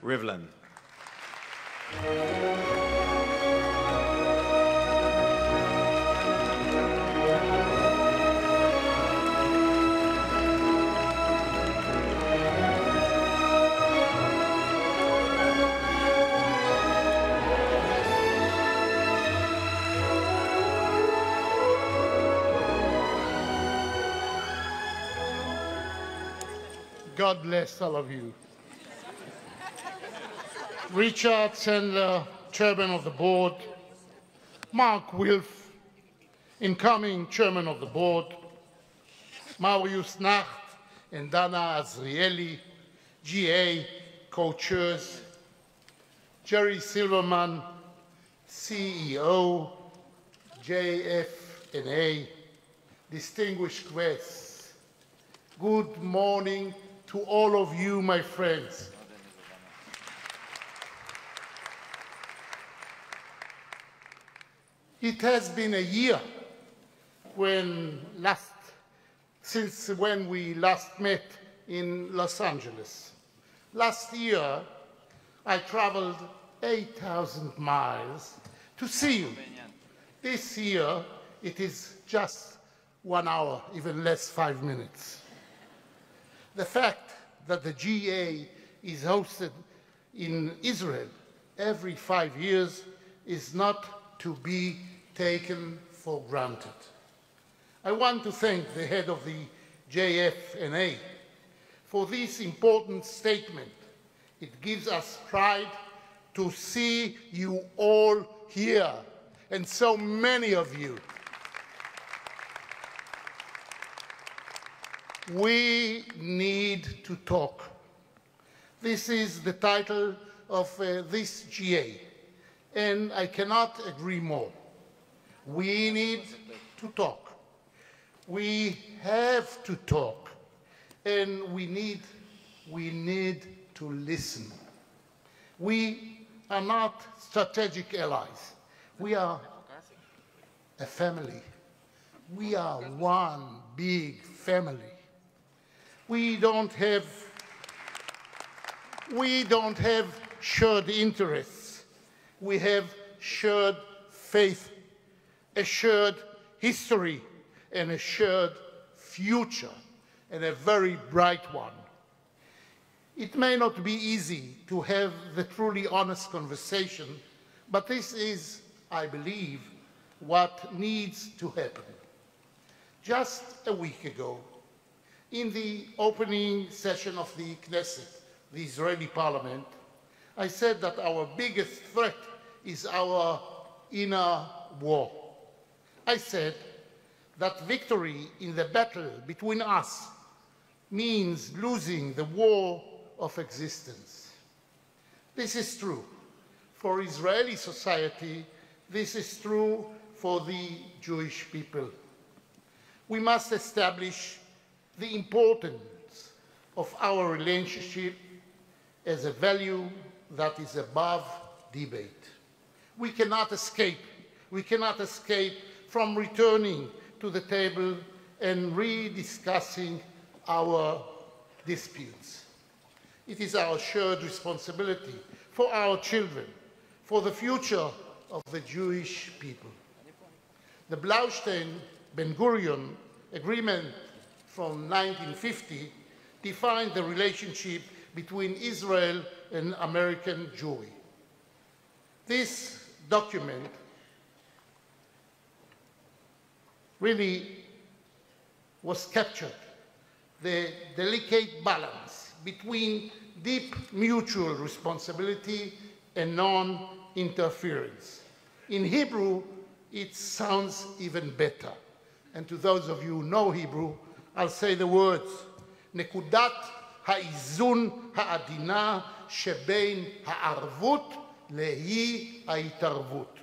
Rivlin. God bless all of you. Richard Sandler, Chairman of the Board, Mark Wilf, incoming Chairman of the Board, Marius Nacht and Dana Azrieli, GA co-chairs, Jerry Silverman, CEO, JFNA, distinguished guests, good morning to all of you, my friends. It has been a year since when we last met in Los Angeles. Last year, I traveled 8,000 miles to see you. This year, it is just 1 hour, even less 5 minutes. The fact that the GA is hosted in Israel every 5 years is not to be taken for granted. I want to thank the head of the JFNA for this important statement. It gives us pride to see you all here, and so many of you. We need to talk. This is the title of this GA, and I cannot agree more. We need to talk. We have to talk, and we need to listen. We are not strategic allies. We are a family. We are one big family. We don't have shared interests. We have shared faith, a shared history, and a shared future, and a very bright one. It may not be easy to have the truly honest conversation, but this is, I believe, what needs to happen. Just a week ago, in the opening session of the Knesset, the Israeli parliament, I said that our biggest threat is our inner war. I said that victory in the battle between us means losing the war of existence. This is true for Israeli society. This is true for the Jewish people. We must establish the importance of our relationship as a value that is above debate. We cannot escape from returning to the table and rediscussing our disputes. It is our shared responsibility for our children, for the future of the Jewish people. The Blaustein-Ben Gurion Agreement from 1950 defined the relationship between Israel and American Jewry. This document really was captured, the delicate balance between deep mutual responsibility and non-interference. In Hebrew, it sounds even better. And to those of you who know Hebrew, I'll say the words, נקודת האיזון העדינה שבין הערבות להיא ההתערבות.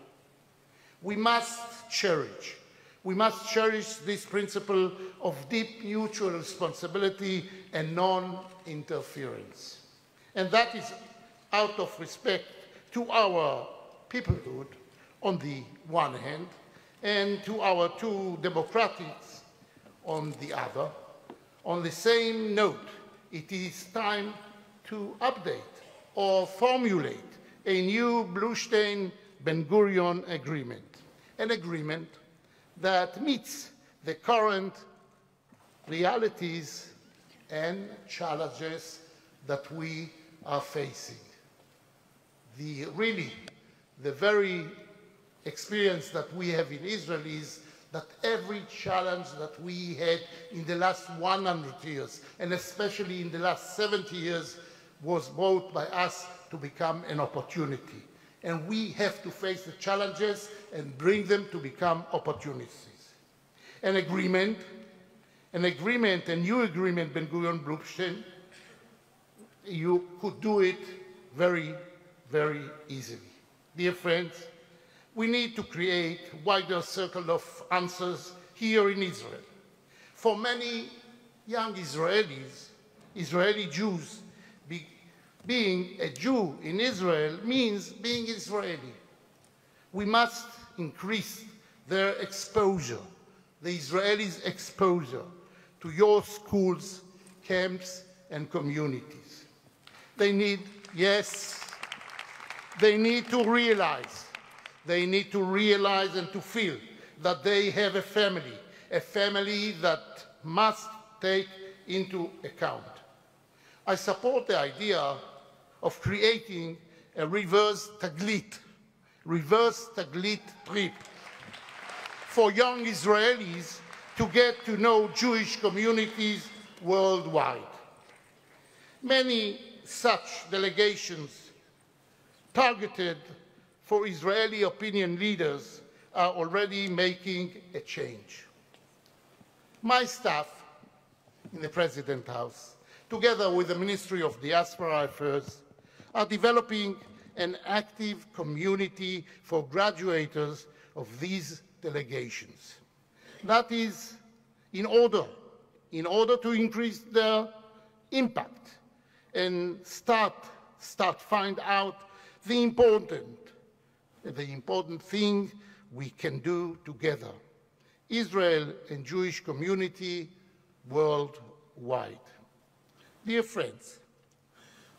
We must cherish this principle of deep mutual responsibility and non-interference. And that is out of respect to our peoplehood on the one hand, and to our two democracies on the other. On the same note, it is time to update or formulate a new Bluestein-Ben Gurion agreement, an agreement that meets the current realities and challenges that we are facing. The very experience that we have in Israel is that every challenge that we had in the last 100 years, and especially in the last 70 years, was brought by us to become an opportunity. And we have to face the challenges and bring them to become opportunities. An agreement, a new agreement, Ben Gurion-Bluestein, you could do it very, very easily. Dear friends, we need to create a wider circle of answers here in Israel. For many young Israelis, Israeli Jews, being a Jew in Israel means being Israeli. We must increase their exposure, the Israelis' exposure to your schools, camps, and communities. They need to realize and to feel that they have a family that must take into account. I support the idea of creating a reverse Taglit trip for young Israelis to get to know Jewish communities worldwide. Many such delegations targeted for Israeli opinion leaders are already making a change. My staff in the President's House, together with the Ministry of Diaspora Affairs, are developing an active community for graduates of these delegations. That is in order to increase their impact and start find out the important thing we can do together, Israel and Jewish community worldwide. Dear friends,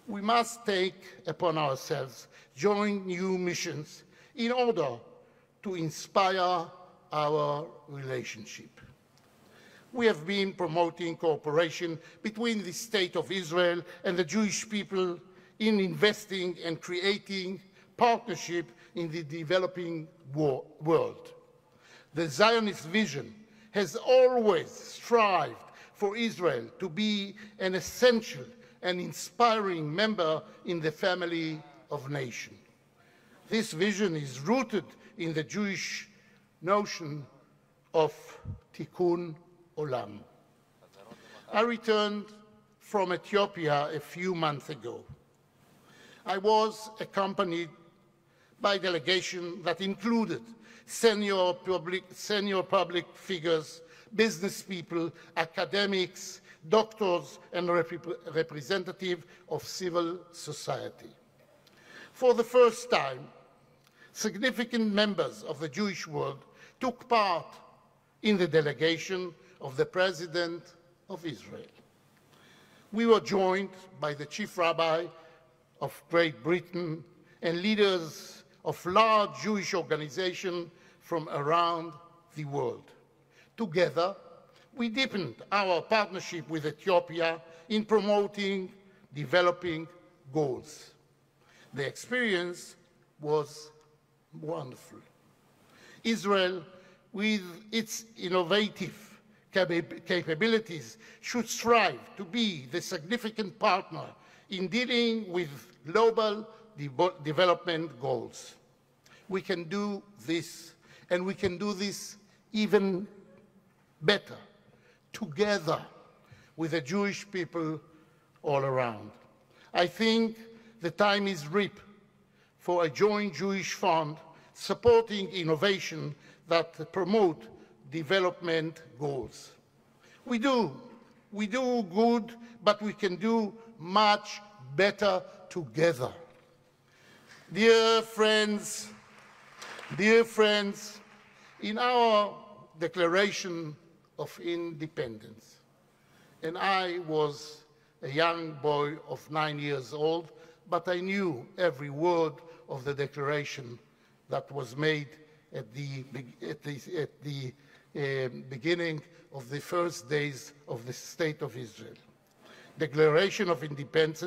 we must take upon ourselves joint new missions in order to inspire our relationship. We have been promoting cooperation between the State of Israel and the Jewish people in investing and creating partnership in the developing world. The Zionist vision has always strived for Israel to be an essential and inspiring member in the family of nations. This vision is rooted in the Jewish notion of tikkun olam. I returned from Ethiopia a few months ago. I was accompanied by a delegation that included senior public figures, business people, academics, doctors, and representatives of civil society. For the first time, significant members of the Jewish world took part in the delegation of the President of Israel. We were joined by the Chief Rabbi of Great Britain and leaders of large Jewish organizations from around the world. Together, we deepened our partnership with Ethiopia in promoting developing goals. The experience was wonderful. Israel, with its innovative capabilities, should strive to be the significant partner in dealing with global development goals. We can do this, and we can do this even better, together with the Jewish people all around. I think the time is ripe for a joint Jewish fund supporting innovation that promote development goals. We do good, but we can do much better together. Dear friends, in our Declaration of Independence, and I was a young boy of 9 years old, but I knew every word of the declaration that was made at the beginning of the first days of the State of Israel. Declaration of Independence,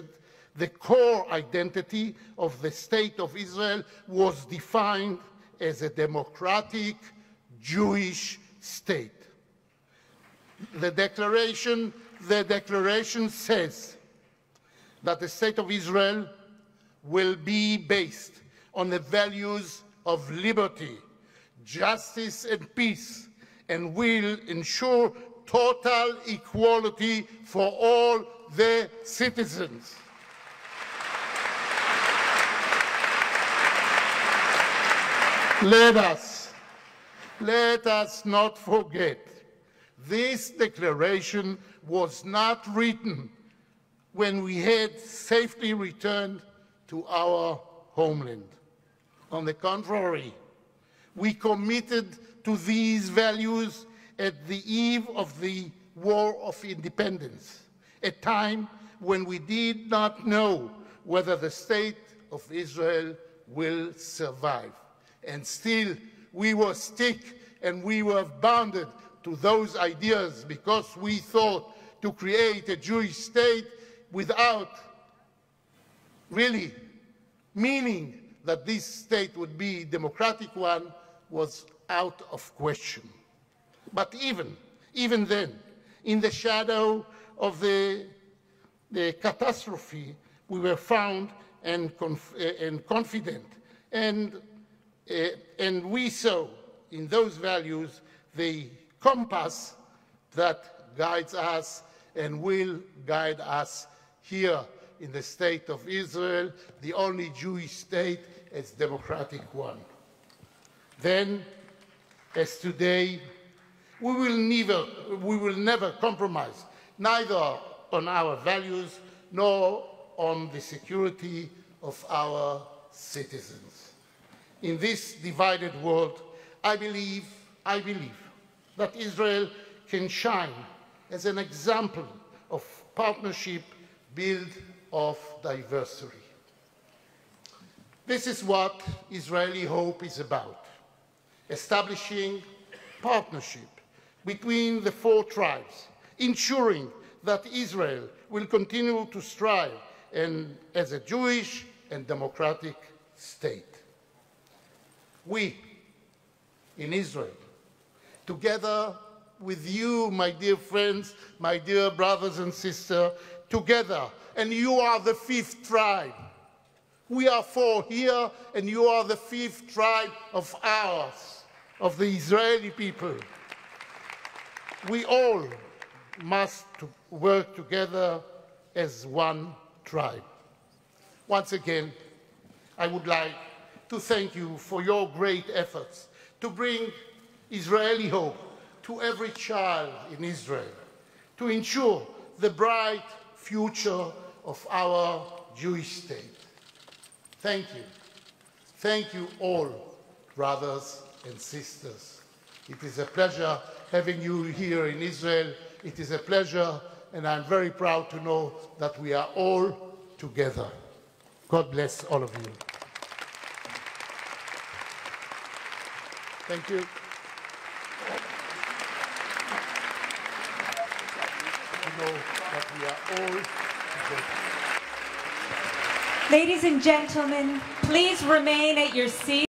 the core identity of the State of Israel was defined as a democratic Jewish state. The declaration says that the State of Israel will be based on the values of liberty, justice, and peace, and will ensure total equality for all the citizens. Let us not forget, this declaration was not written when we had safely returned to our homeland. On the contrary, we committed to these values at the eve of the War of Independence, a time when we did not know whether the State of Israel will survive. And still, we were stuck and we were bounded to those ideas because we thought to create a Jewish state without really meaning that this state would be a democratic one was out of question. But even then, in the shadow of the catastrophe, we were found and confident, and we saw in those values the compass that guides us and will guide us here in the State of Israel, the only Jewish state as democratic one. Then, as today, we will never compromise, neither on our values nor on the security of our citizens. In this divided world, I believe that Israel can shine as an example of partnership built of diversity. This is what Israeli hope is about, establishing partnership between the four tribes, ensuring that Israel will continue to strive as a Jewish and democratic state. We, in Israel, together with you, my dear friends, my dear brothers and sisters, together, and you are the fifth tribe. We are four here, and you are the fifth tribe of ours, of the Israeli people. We all must work together as one tribe. Once again, I would like to thank you for your great efforts to bring Israeli hope to every child in Israel, to ensure the bright future of our Jewish state. Thank you. Thank you all, brothers and sisters. It is a pleasure having you here in Israel. It is a pleasure, and I'm very proud to know that we are all together. God bless all of you. Thank you. You know that we are all together. Ladies and gentlemen, please remain at your seats.